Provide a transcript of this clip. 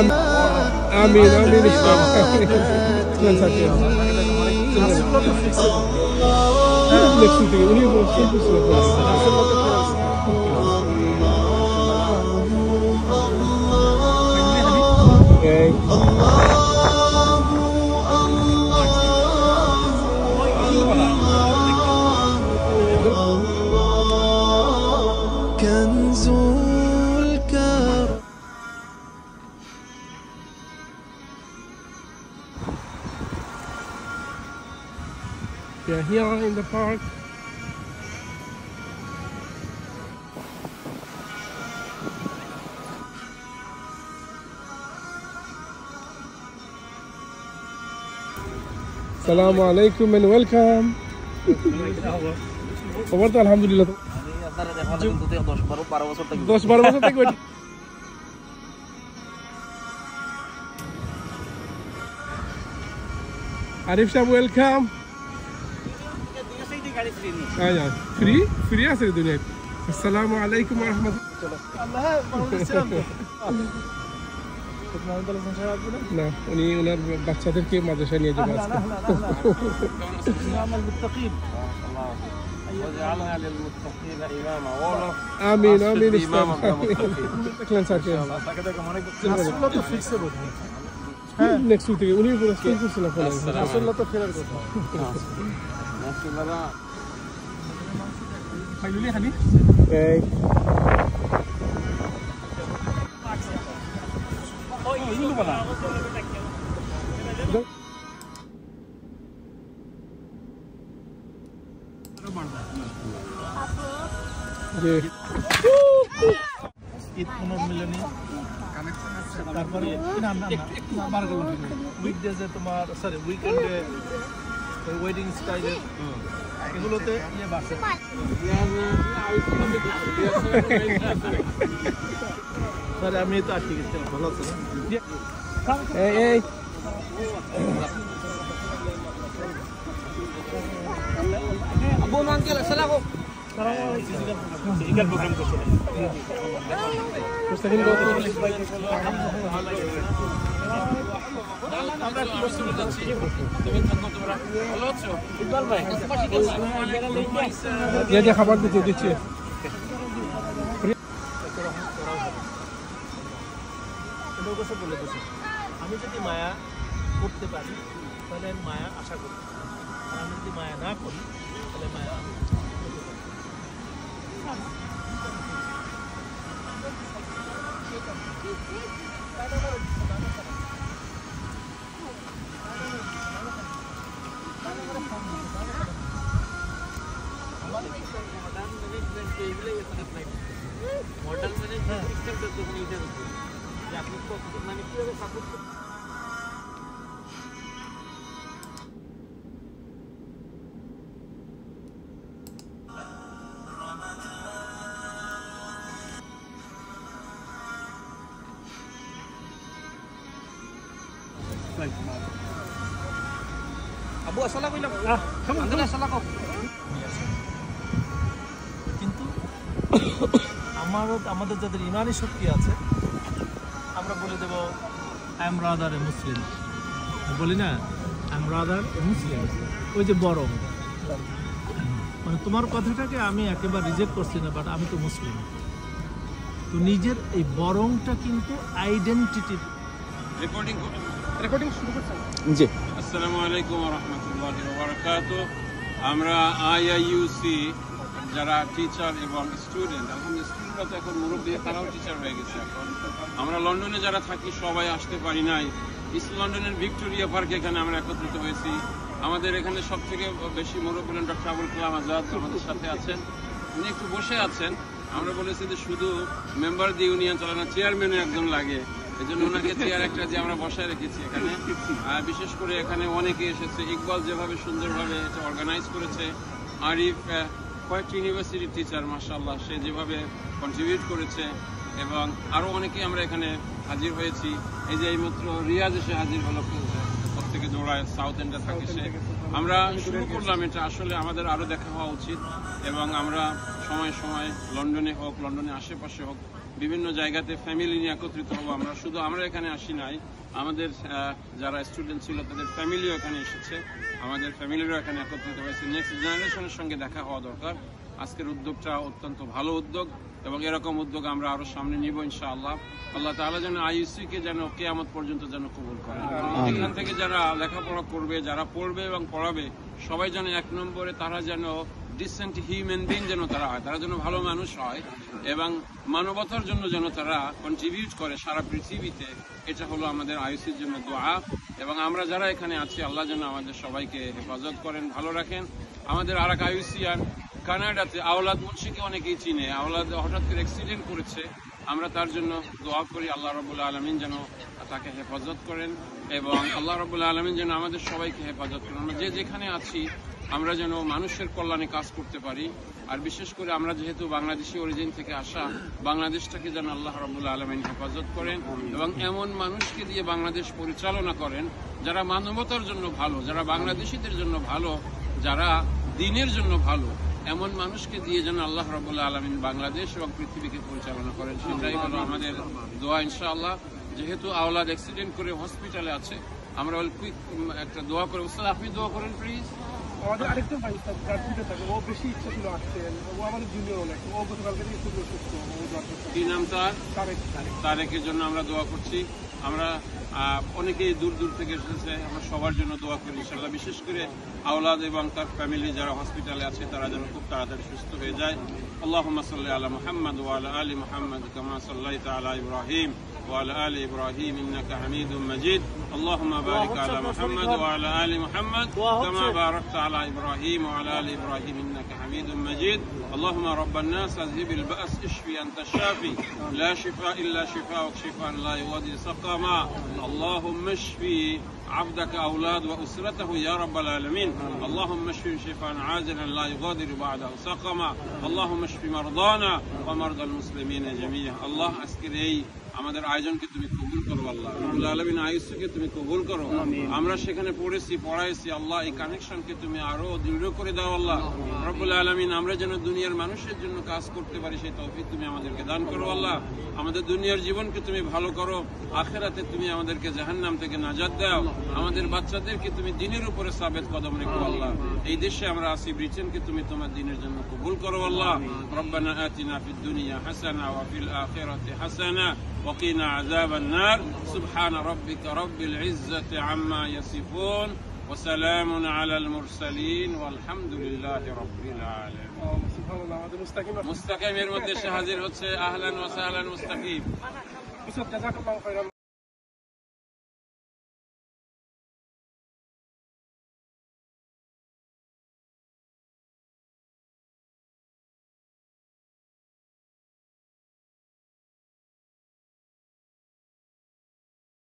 آمين آمين كنز الكرم. We are here in the park. Assalamu alaikum and welcome. খবর তো আলহামদুলিল্লাহ। 10-12 বছর থেকে আরিফ সাহেব ওয়েলকাম। ফ্রি আছে দুনিয়ায়। আসসালামু আলাইকুম ওয়া রাহমাতুল্লাহ। না উনি ওনার বাচ্চাদেরকে মাদ্রাসায় নিয়ে যাবেন আজকে। আমিন আমিন দেখলেন স্যার নেক্সট উইক থেকে উনি পুরো স্কুল করছিল রাসূলুল্লাহ তো ফেরার কথা রাসূলুল্লাহ ফাইনালি হানি এই ওই ইলু বলা জি ঈদ পুনর্মিলনী কানেকশন আছে তারপরে না বারগুলো উইকডেজে তোমার সরি উইকেন্ডে ওয়েডিং স্টাইলে এগুলোতে ইয়ে বাসে স্যার আমি তো ঠিক আছে ভালো আছে এই এই আবু আঙ্কেল আসসালামু ফিজিক্যাল প্রোগ্রাম করতে মুস্তাকিম গত আমরা কি করতে যাচ্ছি তুমি থাকো তোমরা ভালো আছো ইকবাল ভাই যে খাবার দিচ্ছি আমি যদি মায়া করতে পারি তাহলে আমি মায়া আশা করি আর আমি যদি মায়া না করি তাহলে মায়া মডেল ম্যানেজমেন্ট সিস্টেম তো তুমি এটার উপর যে আপনি মানে কিভাবে সাপোর্ট আবু আসসালামু আলাইকুম কিন্তু আমাদের যাদের ইমানি শক্তি আছে আমরা বলে দেব আই এম রাদার এ মুসলিম বলি না আই এম রাদার এ মুসলিম ওই যে বরং মানে তোমার কথাটাকে আমি একেবারে রিজেক্ট করছি না বাট আমি তো মুসলিম তো নিজের এই বরংটা কিন্তু আইডেন্টিটি রেকর্ডিং শুরু করছেন জি আসসালামু আলাইকুম ওয়া রাহমাতুল্লাহি ওয়া বারাকাতুহু আমরা আইআইইউসি যারা টিচার এবং স্টুডেন্ট আলহামদুলিল্লাহ স্টুডেন্টরা তো এখন মুরব্বী তারাও টিচার হয়ে গেছে এখন আমরা লন্ডনে যারা থাকি সবাই আসতে পারি নাই ইস্ট লন্ডনের ভিক্টোরিয়া পার্কে এখানে আমরা একত্রিত হয়েছি আমাদের এখানে সব থেকে বেশি মুরব্বী ডক্টর আবুল কালাম আজাদ আমাদের সাথে আছেন উনি একটু বসে আছেন আমরা বলেছি যে শুধু মেম্বার দিয়ে ইউনিয়ন চালানো চেয়ারম্যানও একজন লাগে এই জন্য ওনাকে চেয়ার একটা যে আমরা বসায় রেখেছি এখানে বিশেষ করে এখানে অনেকে এসেছে ইকবাল যেভাবে সুন্দরভাবে এটা অর্গানাইজ করেছে আরিফ কয়েকটি ইউনিভার্সিটি টিচার মাশাআল্লাহ সে যেভাবে কন্ট্রিবিউট করেছে এবং আরও অনেকেই আমরা এখানে হাজির হয়েছি এই যে এইমাত্র রিয়াজ এসে হাজির হলো প্রত্যেকে দৌড়ায় সাউথ এন্ডে থাকে সে আমরা শুরু করলাম এটা আসলে আমাদের আরও দেখা হওয়া উচিত এবং আমরা সময় সময় লন্ডনে হোক লন্ডনের আশেপাশে হোক বিভিন্ন জায়গাতে ফ্যামিলি নিয়ে একত্রিত হবো। আমরা এখানে আসি নাই, আমাদের যারা স্টুডেন্ট ছিল তাদের ফ্যামিলিও এখানে এসেছে, আমাদের ফ্যামিলিরও এখানে একত্রিত হয়েছে। নেক্সট জেনারেশনের সঙ্গে দেখা হওয়া দরকার। আজকের উদ্যোগটা অত্যন্ত ভালো উদ্যোগ এবং এরকম উদ্যোগ আমরা আরো সামনে নিব ইনশাআল্লাহ। আল্লাহ তাআলা যেন আইইউসি কে যেন কিয়ামত পর্যন্ত যেন কবুল করেন। এখান থেকে যারা লেখাপড়া করবে, যারা পড়বে এবং পড়াবে, সবাই যেন এক নম্বরে তারা যেন ডিসেন্ট হিউম্যান বিং যেন তারা হয়, তারা যেন ভালো মানুষ হয় এবং মানবতার জন্য যেন তারা কন্ট্রিবিউট করে সারা পৃথিবীতে। এটা হলো আমাদের আইইউসির জন্য দোয়া। এবং আমরা যারা এখানে আছি, আল্লাহ যেন আমাদের সবাইকে হেফাজত করেন, ভালো রাখেন। আমাদের আর এক আইইউসিয়ান কানাডাতে আওলাদ মুন্সিকে অনেকেই চিনে, আওলাদ হঠাৎ করে অ্যাক্সিডেন্ট করেছে। আমরা তার জন্য দোয়া করি, আল্লাহ রাব্বুল আলামিন যেন তাকে হেফাজত করেন এবং আল্লাহ রাব্বুল আলামিন যেন আমাদের সবাইকে হেফাজত করেন। আমরা যে যেখানে আছি আমরা যেন মানুষের কল্যাণে কাজ করতে পারি। আর বিশেষ করে আমরা যেহেতু বাংলাদেশি অরিজিন থেকে আসা, বাংলাদেশটাকে যেন আল্লাহ রাব্বুল আলামিন হেফাজত করেন এবং এমন মানুষকে দিয়ে বাংলাদেশ পরিচালনা করেন যারা মানবতার জন্য ভালো, যারা বাংলাদেশিদের জন্য ভালো, যারা দ্বীনের জন্য ভালো, এমন মানুষকে দিয়ে যেন আল্লাহ রাব্বুল আলামিন বাংলাদেশ এবং পৃথিবীকে পরিচালনা করেন। সেটাই হলো আমাদের দোয়া ইনশাআল্লাহ। যেহেতু আওলাদ অ্যাক্সিডেন্ট করে হসপিটালে আছে, আমরা কুইক একটা দোয়া করে। ওস্তাদ আপনি দোয়া করেন প্লিজ। আমাদের আরেকটা ভাই থাকে, ও বেশি ইচ্ছা ছিল আসতে, ও আমাদের জুনিয়র অনেক, ও গতকালকে একটু সুস্থ। কি নাম তার? তারেকের জন্য আমরা দোয়া করছি। আমরা অনেকেই দূর দূর থেকে এসেছে, আমরা সবার জন্য দোয়া করি ইনশাআল্লাহ। বিশেষ করে আওলাদ এবং তার ফ্যামিলি যারা হসপিটালে আছে তারা যেন খুব তাড়াতাড়ি সুস্থ হয়ে যায়। আল্লাহুম্মা সাল্লি আলা মুহাম্মাদ ওয়া আলা আলি মুহাম্মাদ কামা সাল্লাইতা আলা ইব্রাহিম وعلى آل إبراهيم إنك حميد مجيد. اللهم بارك على محمد وعلى آل محمد كما باركت على إبراهيم وعلى آل إبراهيم إنك حميد مجيد. اللهم رب الناس أذهب البأس اشفي أنت الشافي لا شفاء إلا شفاءك شفاء لا يغادر سقما. اللهم اشفي عبدك أولاد وأسرته يا رب العالمين. اللهم اشف شفاء عاجلا لا يغادر بعده سقما. اللهم اشف مرضانا ومرضى المسلمين جميعا. الله أسكري আমাদের আয়োজনকে তুমি কবুল করো আল্লাহ রাব্বুল আলামিন, আইইউসিকে তুমি কবুল করো। আমরা সেখানে পড়েছি, পড়াইছি আল্লাহ, এই কানেকশনকে তুমি আরো দৃঢ় করে দাও আল্লাহ রাব্বুল আলামিন। আমরা যেন দুনিয়ার মানুষের জন্য কাজ করতে পারি সেই তৌফিক তুমি আমাদেরকে দান করো আল্লাহ। আমাদের দুনিয়ার জীবনকে তুমি ভালো করো, আখিরাতে তুমি আমাদেরকে জাহান্নাম থেকে নাজাত দাও। আমাদের বাচ্চাদেরকে তুমি দ্বীনের উপরে সাবেত কদম রেখো আল্লাহ। এই দেশে আমরা আছি, ব্রিটেনকে তুমি তোমার দ্বীনের জন্য কবুল করো আল্লাহ। রব্বানা আতিনা ফিদ দুনিয়া হাসানা ওয়া ফিল আখিরাতি হাসানা وقنا عذاب النار. سبحان ربك رب العزة عما يصفون وسلام على المرسلين والحمد لله رب العالمين. মুস্তাকিমের মধ্যে সে হাজির হচ্ছে। আহলান ওয়া সাহলান মুস্তাকিম।